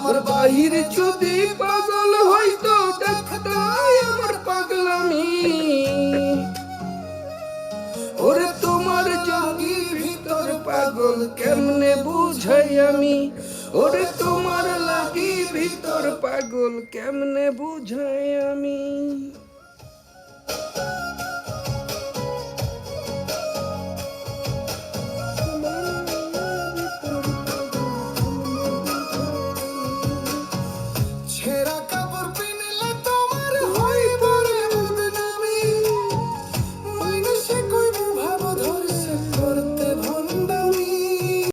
তোমার বাহির যদি পাগল হইতো দেখতাই আমার পাগলামি। ওরে তোমার জঙ্গি ভিতর পাগল কেমনে বুঝাই আমি, ওরে তোমার লাগি ভিতর পাগল কেমনে বুঝাই আমি।